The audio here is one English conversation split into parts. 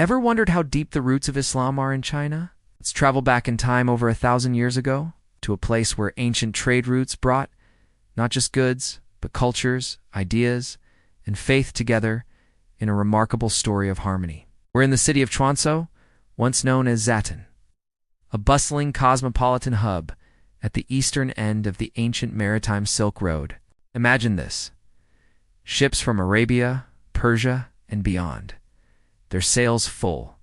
Ever wondered how deep the roots of Islam are in China? Let's travel back in time over 1,000 years ago to a place where ancient trade routes brought not just goods, but cultures, ideas, and faith together in a remarkable story of harmony. We're in the city of Chuanzhou, once known as Zaton, a bustling cosmopolitan hub at the eastern end of the ancient maritime Silk Road. Imagine this: ships from Arabia, Persia, and beyond, their sails full,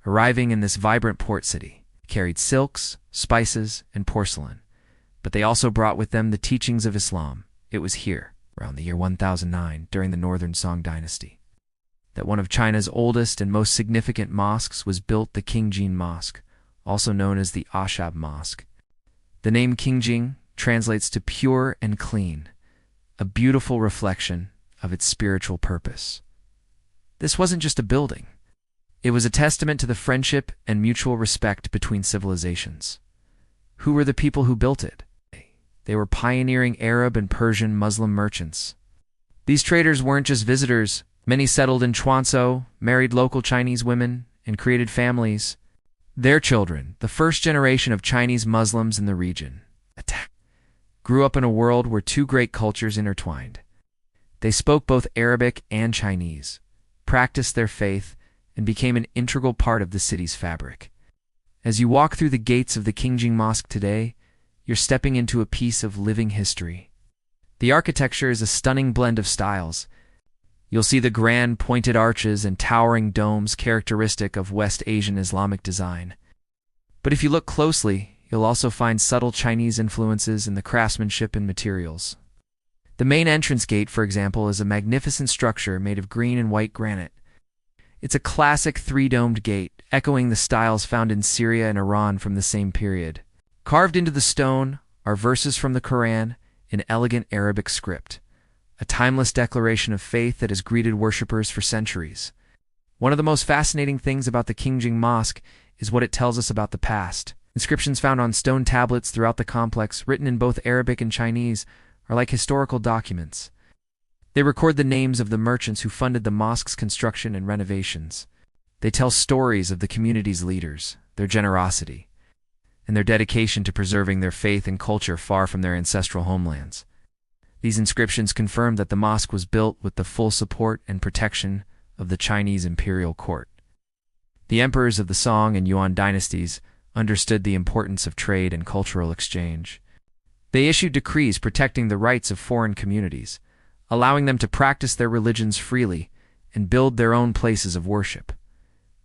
arriving in this vibrant port city, carried silks, spices, and porcelain. But they also brought with them the teachings of Islam. It was here, around the year 1009, during the Northern Song dynasty, that one of China's oldest and most significant mosques was built, the Qingjing Mosque, also known as the Ashab Mosque. The name Qingjing translates to pure and clean, a beautiful reflection of its spiritual purpose. This wasn't just a building. It was a testament to the friendship and mutual respect between civilizations. Who were the people who built it? They were pioneering Arab and Persian Muslim merchants. These traders weren't just visitors. Many settled in Chuanzhou, married local Chinese women, and created families. Their children, the first generation of Chinese Muslims in the region, grew up in a world where two great cultures intertwined. They spoke both Arabic and Chinese, practiced their faith, and became an integral part of the city's fabric. As you walk through the gates of the Qingjing Mosque today, you're stepping into a piece of living history. The architecture is a stunning blend of styles. You'll see the grand pointed arches and towering domes characteristic of West Asian Islamic design. But if you look closely, you'll also find subtle Chinese influences in the craftsmanship and materials. The main entrance gate, for example, is a magnificent structure made of green and white granite. It's a classic three-domed gate, echoing the styles found in Syria and Iran from the same period. Carved into the stone are verses from the Quran in elegant Arabic script, a timeless declaration of faith that has greeted worshippers for centuries. One of the most fascinating things about the Qingjing Mosque is what it tells us about the past. Inscriptions found on stone tablets throughout the complex, written in both Arabic and Chinese, are like historical documents. They record the names of the merchants who funded the mosque's construction and renovations. They tell stories of the community's leaders, their generosity, and their dedication to preserving their faith and culture far from their ancestral homelands. These inscriptions confirm that the mosque was built with the full support and protection of the Chinese imperial court. The emperors of the Song and Yuan dynasties understood the importance of trade and cultural exchange. They issued decrees protecting the rights of foreign communities, allowing them to practice their religions freely and build their own places of worship.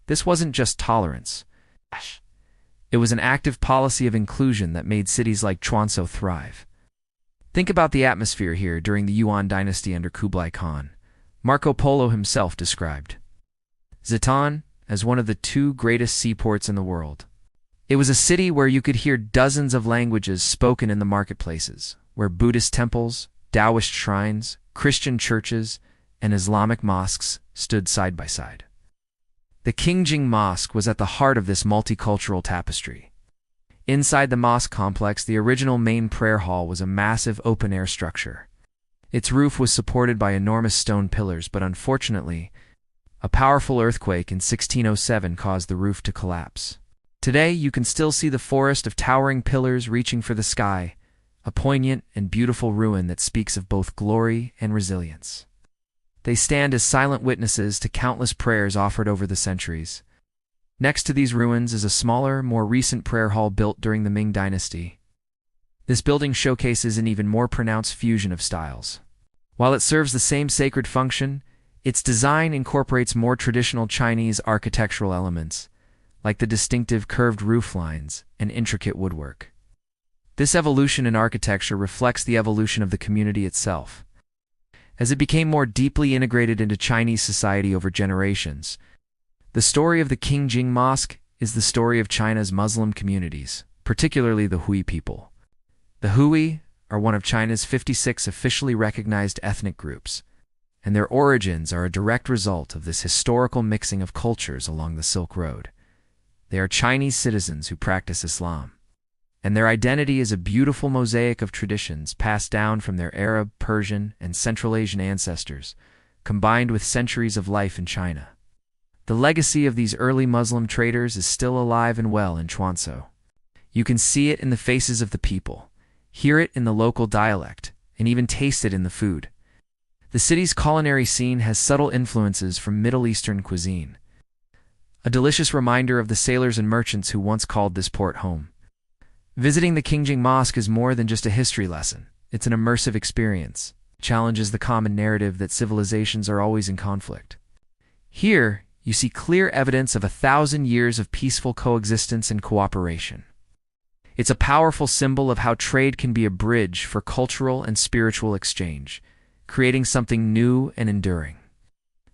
This wasn't just tolerance. It was an active policy of inclusion that made cities like Chuanzhou thrive. Think about the atmosphere here during the Yuan dynasty under Kublai Khan. Marco Polo himself described Zaton as one of the two greatest seaports in the world. It was a city where you could hear dozens of languages spoken in the marketplaces, where Buddhist temples, Taoist shrines, Christian churches, and Islamic mosques stood side by side. The Qingjing Mosque was at the heart of this multicultural tapestry. Inside the mosque complex, the original main prayer hall was a massive open-air structure. Its roof was supported by enormous stone pillars, but unfortunately, a powerful earthquake in 1607 caused the roof to collapse. Today, you can still see the forest of towering pillars reaching for the sky, a poignant and beautiful ruin that speaks of both glory and resilience. They stand as silent witnesses to countless prayers offered over the centuries. Next to these ruins is a smaller, more recent prayer hall built during the Ming Dynasty. This building showcases an even more pronounced fusion of styles. While it serves the same sacred function, its design incorporates more traditional Chinese architectural elements, like the distinctive curved roof lines and intricate woodwork. This evolution in architecture reflects the evolution of the community itself. As it became more deeply integrated into Chinese society over generations, the story of the Qingjing Mosque is the story of China's Muslim communities, particularly the Hui people. The Hui are one of China's 56 officially recognized ethnic groups, and their origins are a direct result of this historical mixing of cultures along the Silk Road. They are Chinese citizens who practice Islam, and their identity is a beautiful mosaic of traditions passed down from their Arab, Persian, and Central Asian ancestors, combined with centuries of life in China. The legacy of these early Muslim traders is still alive and well in Chuanzhou. You can see it in the faces of the people, hear it in the local dialect, and even taste it in the food. The city's culinary scene has subtle influences from Middle Eastern cuisine, a delicious reminder of the sailors and merchants who once called this port home. Visiting the Qingjing Mosque is more than just a history lesson. It's an immersive experience. It challenges the common narrative that civilizations are always in conflict. Here, you see clear evidence of 1,000 years of peaceful coexistence and cooperation. It's a powerful symbol of how trade can be a bridge for cultural and spiritual exchange, creating something new and enduring.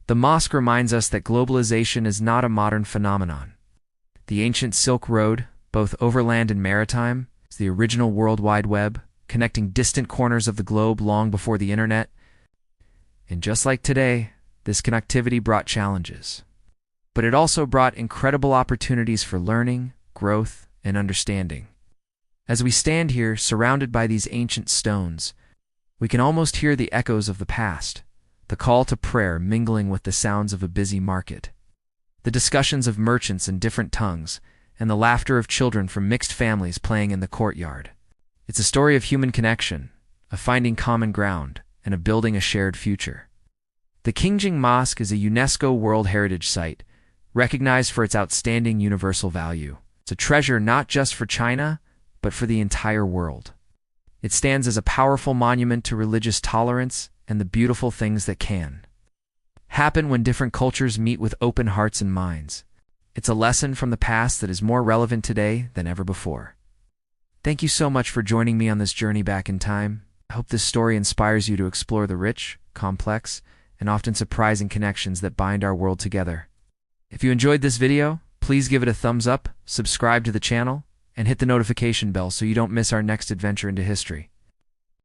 The mosque reminds us that globalization is not a modern phenomenon. The ancient Silk Road, both overland and maritime, is the original World Wide Web, connecting distant corners of the globe long before the internet. And just like today, this connectivity brought challenges. But it also brought incredible opportunities for learning, growth, and understanding. As we stand here, surrounded by these ancient stones, we can almost hear the echoes of the past, the call to prayer mingling with the sounds of a busy market, the discussions of merchants in different tongues, and the laughter of children from mixed families playing in the courtyard. It's a story of human connection, of finding common ground, and of building a shared future. The Qingjing Mosque is a UNESCO World Heritage Site, recognized for its outstanding universal value. It's a treasure not just for China, but for the entire world. It stands as a powerful monument to religious tolerance and the beautiful things that can happen when different cultures meet with open hearts and minds. It's a lesson from the past that is more relevant today than ever before. Thank you so much for joining me on this journey back in time. I hope this story inspires you to explore the rich, complex, and often surprising connections that bind our world together. If you enjoyed this video, please give it a thumbs up, subscribe to the channel, and hit the notification bell so you don't miss our next adventure into history.